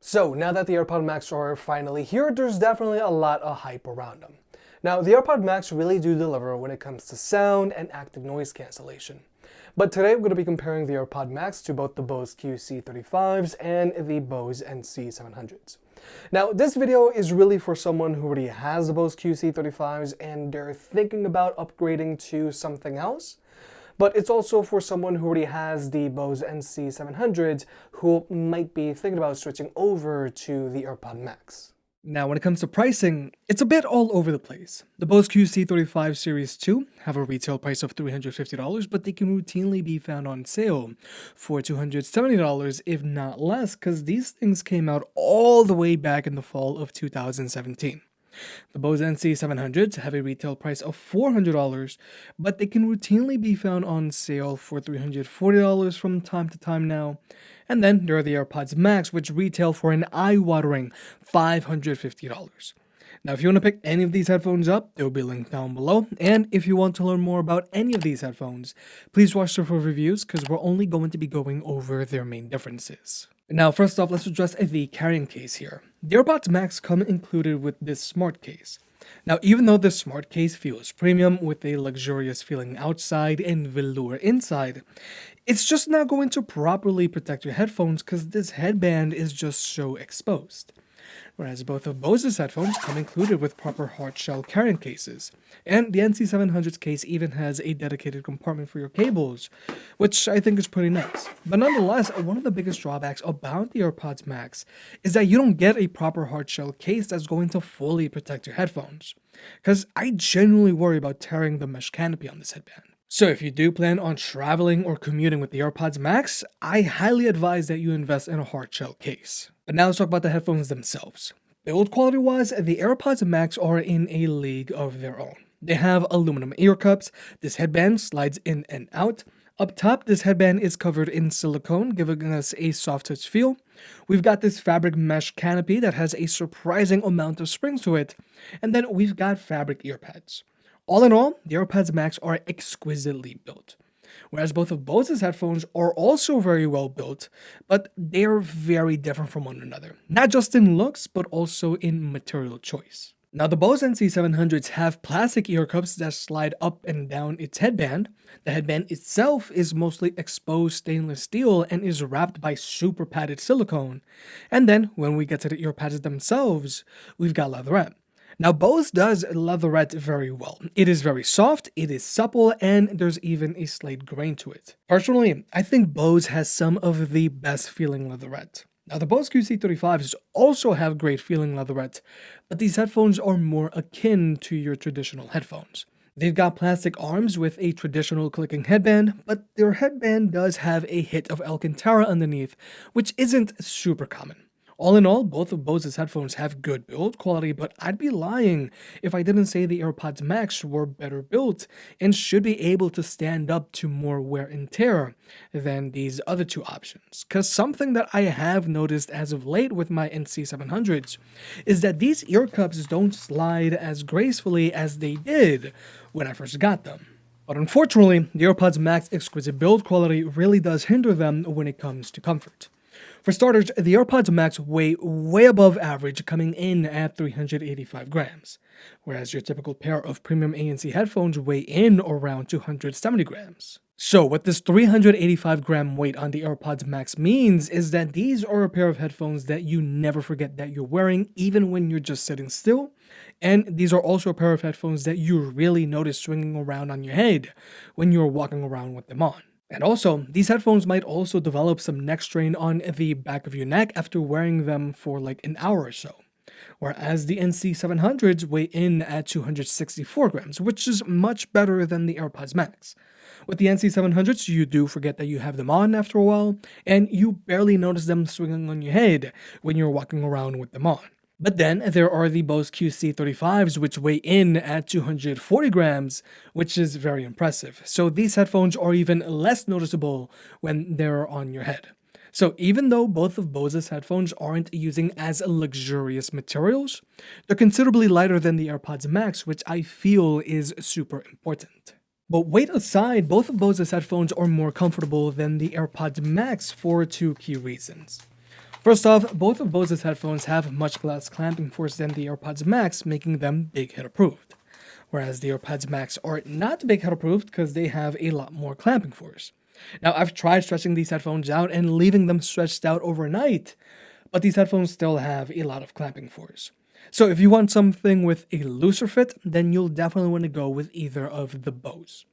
So now that the AirPod Max are finally here, there's definitely a lot of hype around them. Now, the AirPod Max really do deliver when it comes to sound and active noise cancellation. But today we're going to be comparing the AirPod Max to both the Bose QC35s and the Bose NC 700s. Now, this video is really for someone who already has the Bose QC35s and they're thinking about upgrading to something else. But it's also for someone who already has the Bose NC 700s who might be thinking about switching over to the AirPod Max. Now, when it comes to pricing, it's a bit all over the place. The Bose QC35 Series 2 have a retail price of $350, but they can routinely be found on sale for $270, if not less, because these things came out all the way back in the fall of 2017. The Bose NC 700s have a retail price of $400, but they can routinely be found on sale for $340 from time to time now. And then there are the AirPods Max, which retail for an eye-watering $550. Now, if you want to pick any of these headphones up, they will be linked down below. And if you want to learn more about any of these headphones, please watch the full reviews because we're only going to be going over their main differences. Now, first off, let's address the carrying case here. The AirPods Max come included with this smart case. Now, even though this smart case feels premium with a luxurious feeling outside and velour inside, it's just not going to properly protect your headphones because this headband is just so exposed. Whereas both of Bose's headphones come included with proper hard shell carrying cases, and the NC700's case even has a dedicated compartment for your cables, which I think is pretty nice. But nonetheless, one of the biggest drawbacks about the AirPods Max is that you don't get a proper hard shell case that's going to fully protect your headphones, because I genuinely worry about tearing the mesh canopy on this headband. So if you do plan on traveling or commuting with the AirPods Max, I highly advise that you invest in a hard shell case. But now let's talk about the headphones themselves. Build quality wise, the AirPods Max are in a league of their own. They have aluminum ear cups, this headband slides in and out. Up top, this headband is covered in silicone, giving us a soft touch feel. We've got this fabric mesh canopy that has a surprising amount of springs to it. And then we've got fabric ear pads. All in all, the AirPods Max are exquisitely built. Whereas both of Bose's headphones are also very well built, but they're very different from one another. Not just in looks, but also in material choice. Now, the Bose NC700s have plastic ear cups that slide up and down its headband. The headband itself is mostly exposed stainless steel and is wrapped by super padded silicone. And then, when we get to the ear pads themselves, we've got leatherette. Now, Bose does leatherette very well. It is very soft, it is supple, and there's even a slight grain to it. Personally, I think Bose has some of the best feeling leatherette. Now, the Bose QC35s also have great feeling leatherette, but these headphones are more akin to your traditional headphones. They've got plastic arms with a traditional clicking headband, but their headband does have a hit of Alcantara underneath, which isn't super common. All in all, both of Bose's headphones have good build quality, but I'd be lying if I didn't say the AirPods Max were better built and should be able to stand up to more wear and tear than these other two options. Because something that I have noticed as of late with my NC700s is that these ear cups don't slide as gracefully as they did when I first got them. But unfortunately, the AirPods Max exquisite build quality really does hinder them when it comes to comfort. For starters, the AirPods Max weigh way above average, coming in at 385 grams, whereas your typical pair of premium ANC headphones weigh in around 270 grams. So what this 385 gram weight on the AirPods Max means is that these are a pair of headphones that you never forget that you're wearing even when you're just sitting still, and these are also a pair of headphones that you really notice swinging around on your head when you're walking around with them on. And also, these headphones might also develop some neck strain on the back of your neck after wearing them for like an hour or so. Whereas the NC700s weigh in at 264 grams, which is much better than the AirPods Max. With the NC700s, you do forget that you have them on after a while, and you barely notice them swinging on your head when you're walking around with them on. But then there are the Bose QC35s, which weigh in at 240 grams, which is very impressive. So these headphones are even less noticeable when they're on your head. So even though both of Bose's headphones aren't using as luxurious materials, they're considerably lighter than the AirPods Max, which I feel is super important. But weight aside, both of Bose's headphones are more comfortable than the AirPods Max for two key reasons. First off, both of Bose's headphones have much less clamping force than the AirPods Max, making them big hit approved. Whereas the AirPods Max are not big hit approved because they have a lot more clamping force. Now, I've tried stretching these headphones out and leaving them stretched out overnight, but these headphones still have a lot of clamping force. So if you want something with a looser fit, then you'll definitely want to go with either of the Bose.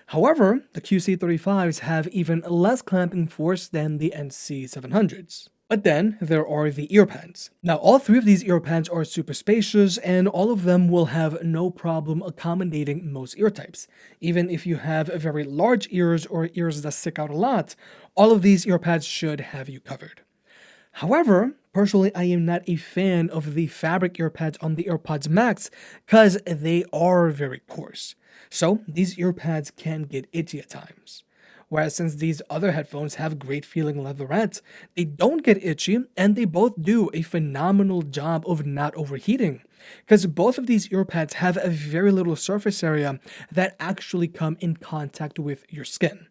However, the QC35s have even less clamping force than the NC700s. But then there are the ear pads. Now, all three of these ear pads are super spacious, and all of them will have no problem accommodating most ear types. Even if you have very large ears or ears that stick out a lot, all of these ear pads should have you covered. However, personally, I am not a fan of the fabric ear pads on the AirPods Max because they are very coarse. So these ear pads can get itchy at times. Whereas since these other headphones have great feeling leatherette, they don't get itchy and they both do a phenomenal job of not overheating. Because both of these ear pads have a very little surface area that actually come in contact with your skin.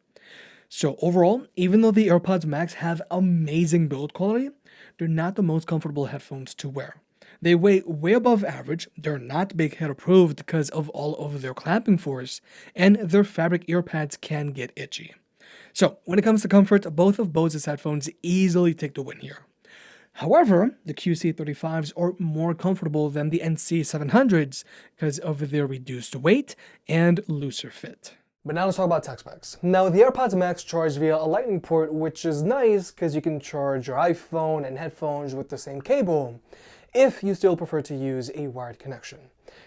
So overall, even though the AirPods Max have amazing build quality, they're not the most comfortable headphones to wear. They weigh way above average, they're not big head approved because of all of their clamping force, and their fabric ear pads can get itchy. So when it comes to comfort, both of Bose's headphones easily take the win here. However, the QC35s are more comfortable than the NC700s because of their reduced weight and looser fit. But now let's talk about tech specs. Now, the AirPods Max charge via a lightning port, which is nice because you can charge your iPhone and headphones with the same cable, if you still prefer to use a wired connection.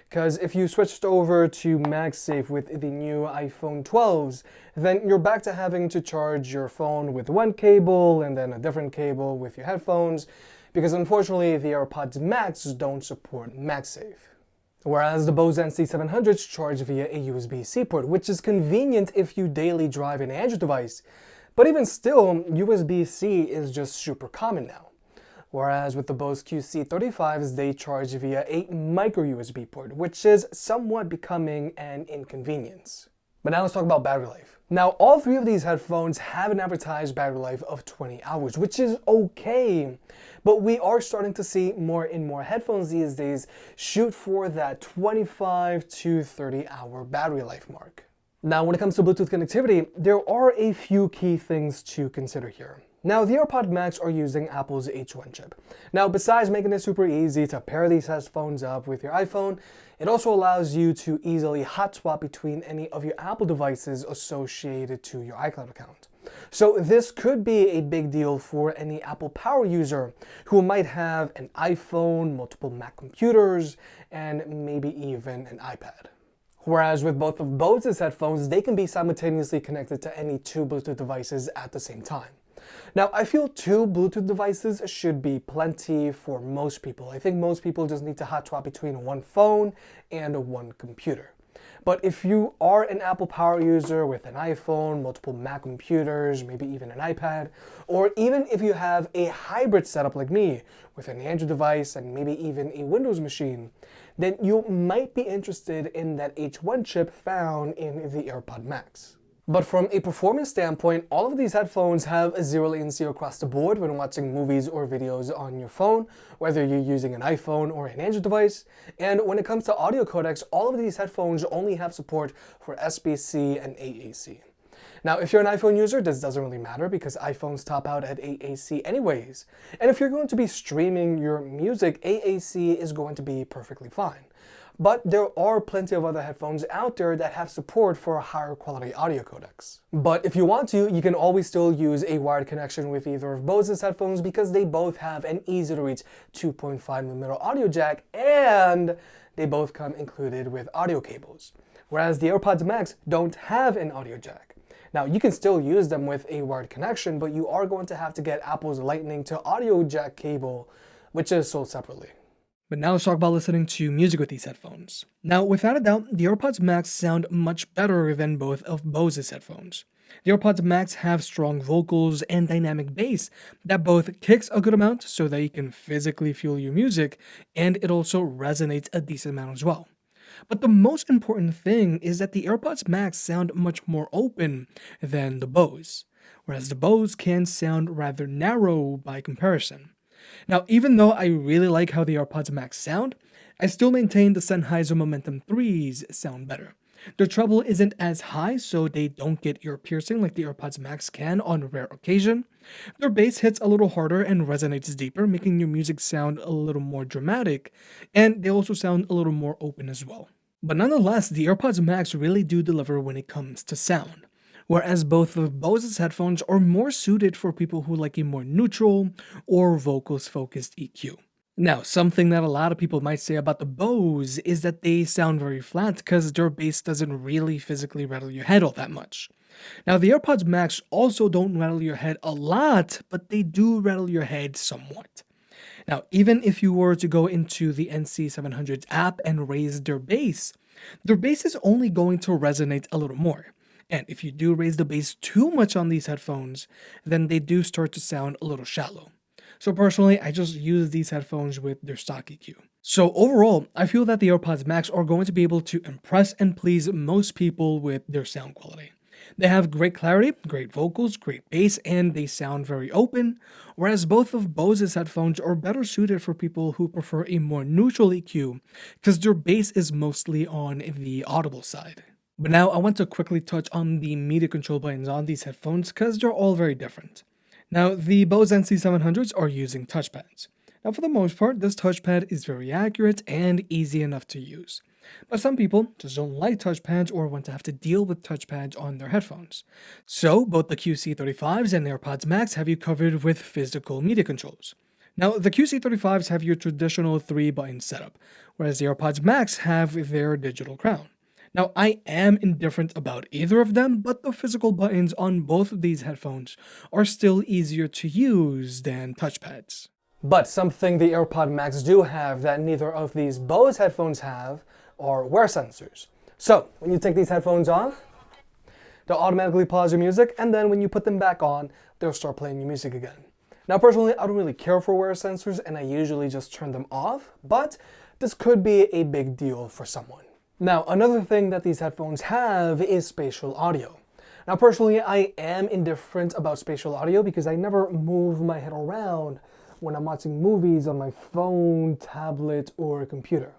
Because if you switched over to MagSafe with the new iPhone 12s, then you're back to having to charge your phone with one cable and then a different cable with your headphones, because unfortunately the AirPods Max don't support MagSafe. Whereas the Bose NC700s charge via a USB-C port, which is convenient if you daily drive an Android device, but even still, USB-C is just super common now. Whereas with the Bose QC35s, they charge via a micro USB port, which is somewhat becoming an inconvenience. But now let's talk about battery life. Now, all three of these headphones have an advertised battery life of 20 hours, which is okay. But we are starting to see more and more headphones these days shoot for that 25 to 30 hour battery life mark. Now, when it comes to Bluetooth connectivity, there are a few key things to consider here. Now, the AirPod Max are using Apple's H1 chip. Now, besides making it super easy to pair these headphones up with your iPhone, it also allows you to easily hot swap between any of your Apple devices associated to your iCloud account. So this could be a big deal for any Apple Power user who might have an iPhone, multiple Mac computers, and maybe even an iPad. Whereas with both of Bose's headphones, they can be simultaneously connected to any two Bluetooth devices at the same time. Now, I feel two Bluetooth devices should be plenty for most people. I think most people just need to hot swap between one phone and one computer. But if you are an Apple Power user with an iPhone, multiple Mac computers, maybe even an iPad, or even if you have a hybrid setup like me with an Android device and maybe even a Windows machine, then you might be interested in that H1 chip found in the AirPod Max. But from a performance standpoint, all of these headphones have a zero latency across the board when watching movies or videos on your phone, whether you're using an iPhone or an Android device. And when it comes to audio codecs, all of these headphones only have support for SBC and AAC. Now, if you're an iPhone user, this doesn't really matter because iPhones top out at AAC anyways. And if you're going to be streaming your music, AAC is going to be perfectly fine. But there are plenty of other headphones out there that have support for higher quality audio codecs. But if you want to, you can always still use a wired connection with either of Bose's headphones because they both have an easy to reach 2.5mm audio jack and they both come included with audio cables. Whereas the AirPods Max don't have an audio jack. Now, you can still use them with a wired connection, but you are going to have to get Apple's Lightning to audio jack cable, which is sold separately. But now let's talk about listening to music with these headphones. Now, without a doubt, the AirPods Max sound much better than both of Bose's headphones. The AirPods Max have strong vocals and dynamic bass that both kicks a good amount so that you can physically feel your music, and it also resonates a decent amount as well. But the most important thing is that the AirPods Max sound much more open than the Bose, whereas the Bose can sound rather narrow by comparison. Now, even though I really like how the AirPods Max sound, I still maintain the Sennheiser Momentum 3s sound better. Their treble isn't as high, so they don't get ear piercing like the AirPods Max can on a rare occasion. Their bass hits a little harder and resonates deeper, making your music sound a little more dramatic, and they also sound a little more open as well. But nonetheless, the AirPods Max really do deliver when it comes to sound. Whereas both of Bose's headphones are more suited for people who like a more neutral or vocals focused EQ. Now, something that a lot of people might say about the Bose is that they sound very flat because their bass doesn't really physically rattle your head all that much. Now, the AirPods Max also don't rattle your head a lot, but they do rattle your head somewhat. Now, even if you were to go into the NC700's app and raise their bass is only going to resonate a little more. And if you do raise the bass too much on these headphones, then they do start to sound a little shallow. So personally, I just use these headphones with their stock EQ. So overall, I feel that the AirPods Max are going to be able to impress and please most people with their sound quality. They have great clarity, great vocals, great bass, and they sound very open, whereas both of Bose's headphones are better suited for people who prefer a more neutral EQ because their bass is mostly on the audible side. But now I want to quickly touch on the media control buttons on these headphones because they're all very different. Now, the Bose NC700s are using touchpads. Now, for the most part, this touchpad is very accurate and easy enough to use. But some people just don't like touchpads or want to have to deal with touchpads on their headphones. So, both the QC35s and AirPods Max have you covered with physical media controls. Now, the QC35s have your traditional 3-button setup, whereas the AirPods Max have their digital crown. Now, I am indifferent about either of them, but the physical buttons on both of these headphones are still easier to use than touchpads. But something the AirPod Max do have that neither of these Bose headphones have are wear sensors. So, when you take these headphones off, they'll automatically pause your music, and then when you put them back on, they'll start playing your music again. Now, personally, I don't really care for wear sensors, and I usually just turn them off, but this could be a big deal for someone. Now, another thing that these headphones have is spatial audio. Now, personally, I am indifferent about spatial audio because I never move my head around when I'm watching movies on my phone, tablet, or computer.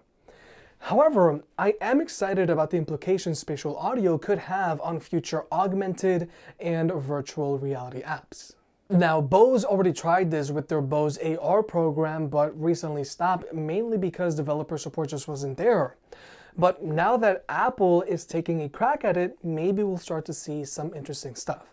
However, I am excited about the implications spatial audio could have on future augmented and virtual reality apps. Now, Bose already tried this with their Bose AR program, but recently stopped, mainly because developer support just wasn't there. But now that Apple is taking a crack at it, maybe we'll start to see some interesting stuff.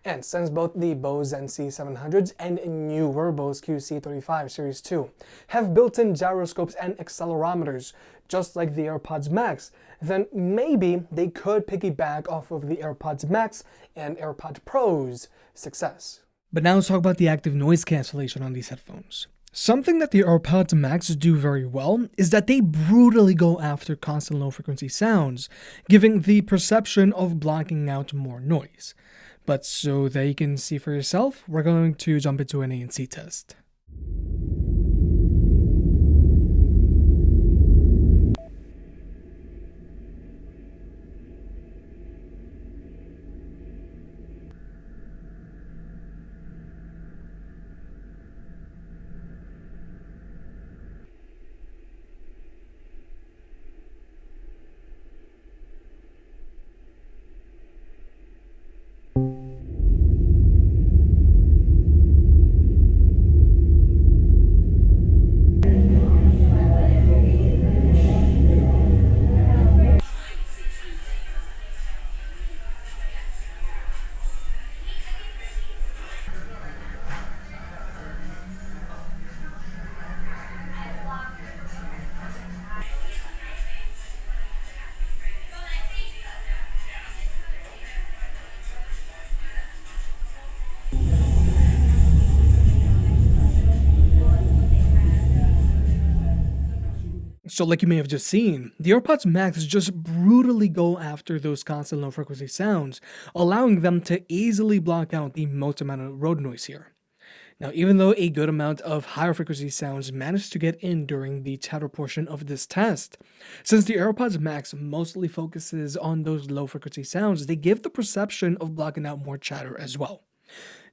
And since both the Bose NC700s and newer Bose QC35 Series 2 have built-in gyroscopes and accelerometers, just like the AirPods Max, then maybe they could piggyback off of the AirPods Max and AirPods Pro's success. But now let's talk about the active noise cancellation on these headphones. Something that the AirPods Max do very well is that they brutally go after constant low frequency sounds, giving the perception of blocking out more noise. But so that you can see for yourself, we're going to jump into an ANC test. So like you may have just seen, the AirPods Max just brutally go after those constant low frequency sounds, allowing them to easily block out the most amount of road noise here. Now, even though a good amount of higher frequency sounds managed to get in during the chatter portion of this test, since the AirPods Max mostly focuses on those low frequency sounds, they give the perception of blocking out more chatter as well.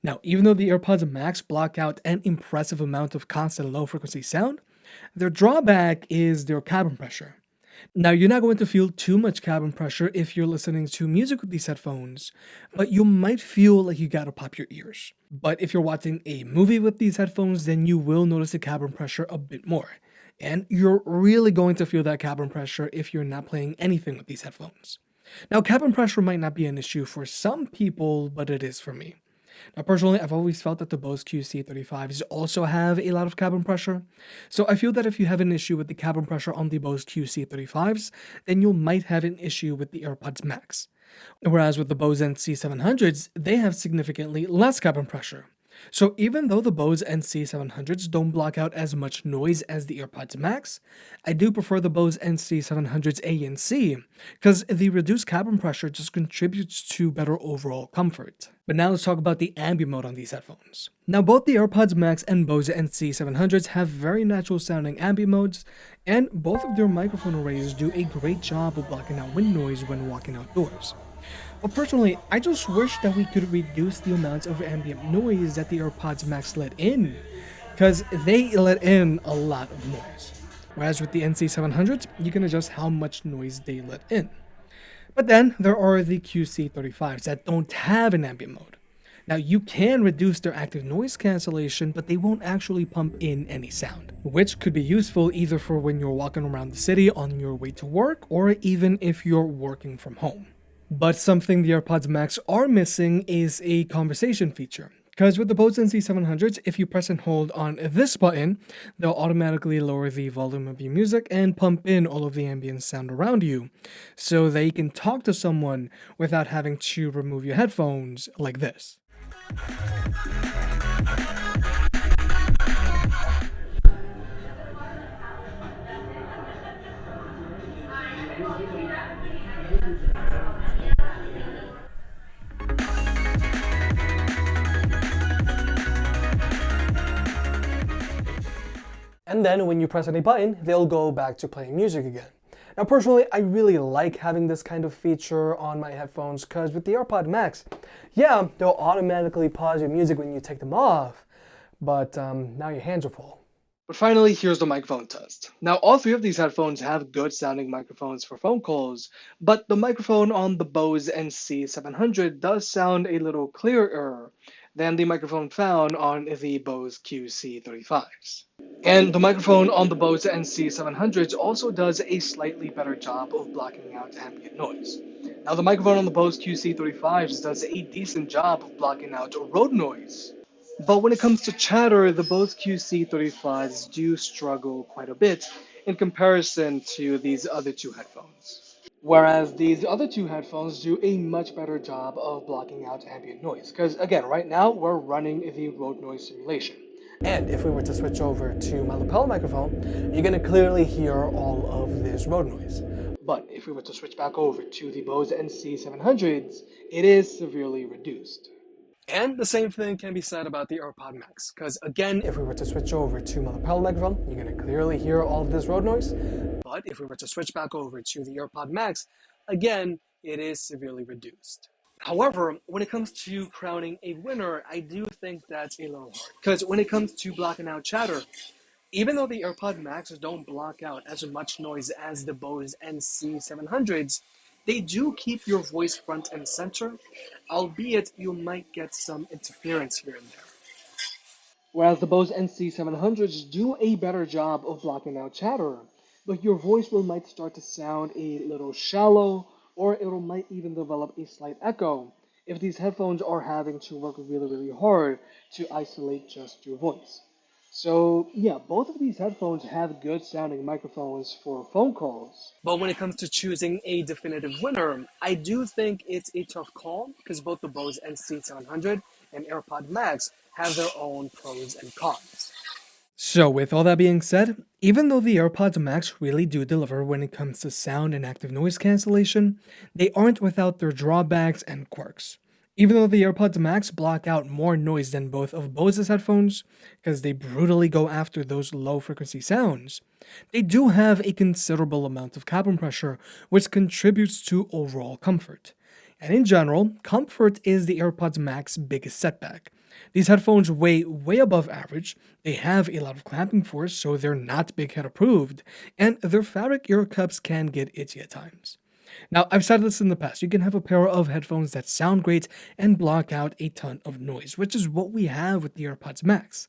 Now, even though the AirPods Max block out an impressive amount of constant low frequency sound, their drawback is their cabin pressure. Now, you're not going to feel too much cabin pressure if you're listening to music with these headphones, but you might feel like you gotta pop your ears. But if you're watching a movie with these headphones, then you will notice the cabin pressure a bit more. And you're really going to feel that cabin pressure if you're not playing anything with these headphones. Now, cabin pressure might not be an issue for some people, but it is for me. Now, personally, I've always felt that the Bose QC35s also have a lot of cabin pressure, so I feel that if you have an issue with the cabin pressure on the Bose QC35s, then you might have an issue with the AirPods Max. Whereas with the Bose NC700s, they have significantly less cabin pressure. So even though the Bose NC700s don't block out as much noise as the AirPods Max, I do prefer the Bose NC700s A and C, because the reduced cabin pressure just contributes to better overall comfort. But now let's talk about the ambient mode on these headphones. Now both the AirPods Max and Bose NC700s have very natural sounding ambient modes, and both of their microphone arrays do a great job of blocking out wind noise when walking outdoors. But personally, I just wish that we could reduce the amount of ambient noise that the AirPods Max let in, because they let in a lot of noise. Whereas with the NC700s, you can adjust how much noise they let in. But then there are the QC35s that don't have an ambient mode. Now you can reduce their active noise cancellation, but they won't actually pump in any sound, which could be useful either for when you're walking around the city on your way to work, or even if you're working from home. But something the AirPods Max are missing is a conversation feature. Because with the Bose NC700s, if you press and hold on this button, they'll automatically lower the volume of your music and pump in all of the ambient sound around you, so that you can talk to someone without having to remove your headphones like this. And then when you press any button, they'll go back to playing music again. Now personally, I really like having this kind of feature on my headphones, because with the AirPod Max, yeah, they'll automatically pause your music when you take them off, but now your hands are full. But finally, here's the microphone test. Now, all three of these headphones have good sounding microphones for phone calls, but the microphone on the Bose NC700 does sound a little clearer than the microphone found on the Bose QC35s. And the microphone on the Bose NC700s also does a slightly better job of blocking out ambient noise. Now, the microphone on the Bose QC35s does a decent job of blocking out road noise. But when it comes to chatter, the Bose QC35s do struggle quite a bit in comparison to these other two headphones. Whereas these other two headphones do a much better job of blocking out ambient noise. Because again, right now we're running the road noise simulation. And if we were to switch over to my lapel microphone, you're going to clearly hear all of this road noise. But if we were to switch back over to the Bose NC700s, it is severely reduced. And the same thing can be said about the AirPod Max, because again, if we were to switch over to my lapel microphone, you're going to clearly hear all of this road noise. But if we were to switch back over to the AirPod Max, again, it is severely reduced. However, when it comes to crowning a winner, I do think that's a little hard. Because when it comes to blocking out chatter, even though the AirPod Max don't block out as much noise as the Bose NC700s, they do keep your voice front and center, albeit you might get some interference here and there. Whereas the Bose NC700s do a better job of blocking out chatter, but your voice might start to sound a little shallow, or it might even develop a slight echo if these headphones are having to work really hard to isolate just your voice. So yeah, both of these headphones have good sounding microphones for phone calls. But when it comes to choosing a definitive winner, I do think it's a tough call, because both the Bose NC700 and AirPod Max have their own pros and cons. So with all that being said, even though the AirPods Max really do deliver when it comes to sound and active noise cancellation, they aren't without their drawbacks and quirks. Even though the AirPods Max block out more noise than both of Bose's headphones, because they brutally go after those low frequency sounds, they do have a considerable amount of cabin pressure, which contributes to overall comfort. And in general, comfort is the AirPods Max's biggest setback, These headphones weigh way above average, they have a lot of clamping force so they're not big head approved, and their fabric ear cups can get itchy at times. Now, I've said this in the past, you can have a pair of headphones that sound great and block out a ton of noise, which is what we have with the AirPods Max.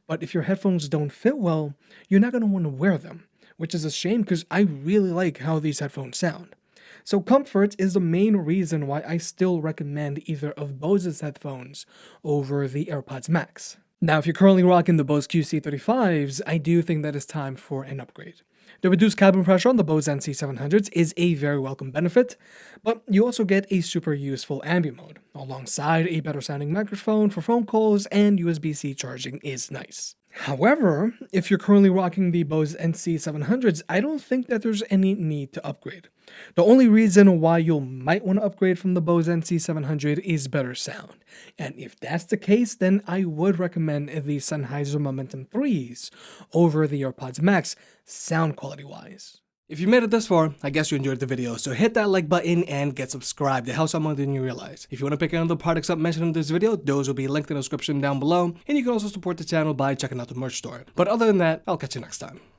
But if your headphones don't fit well, you're not going to want to wear them, which is a shame because I really like how these headphones sound. So comfort is the main reason why I still recommend either of Bose's headphones over the AirPods Max. Now, if you're currently rocking the Bose QC35s, I do think that it's time for an upgrade. The reduced cabin pressure on the Bose NC 700s is a very welcome benefit, but you also get a super useful ambient mode, alongside a better sounding microphone for phone calls, and USB-C charging is nice. However, if you're currently rocking the Bose NC 700s, I don't think that there's any need to upgrade. The only reason why you might want to upgrade from the Bose NC 700 is better sound. And if that's the case, then I would recommend the Sennheiser Momentum 3s over the AirPods Max, sound quality wise. If you made it this far, I guess you enjoyed the video, so hit that like button and get subscribed. It helps out more than you realize. If you want to pick any of the products up mentioned in this video, those will be linked in the description down below, and you can also support the channel by checking out the merch store. But other than that, I'll catch you next time.